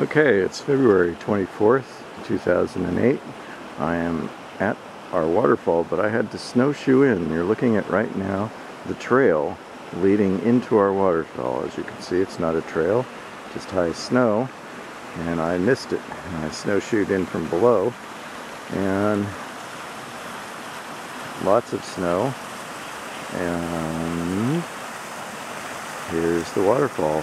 Okay, it's February 24th, 2008. I am at our waterfall, but I had to snowshoe in. You're looking at right now the trail leading into our waterfall. As you can see, it's not a trail, just high snow, and I missed it. I snowshoed in from below, and lots of snow, and here's the waterfall.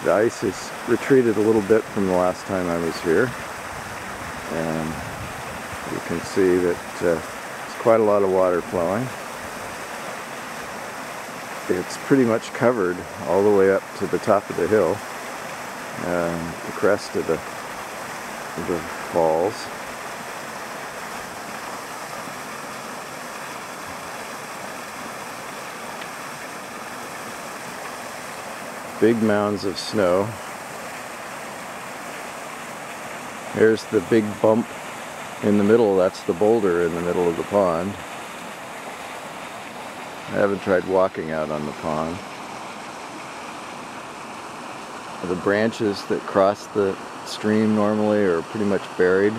The ice has retreated a little bit from the last time I was here, and you can see that there's quite a lot of water flowing. It's pretty much covered all the way up to the top of the hill, the crest of the falls. Big mounds of snow. There's the big bump in the middle. That's the boulder in the middle of the pond. I haven't tried walking out on the pond. The branches that cross the stream normally are pretty much buried.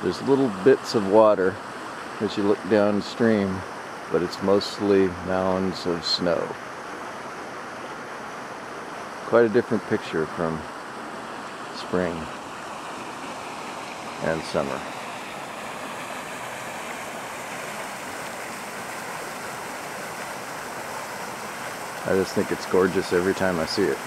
There's little bits of water as you look downstream, but it's mostly mounds of snow. Quite a different picture from spring and summer. I just think it's gorgeous every time I see it.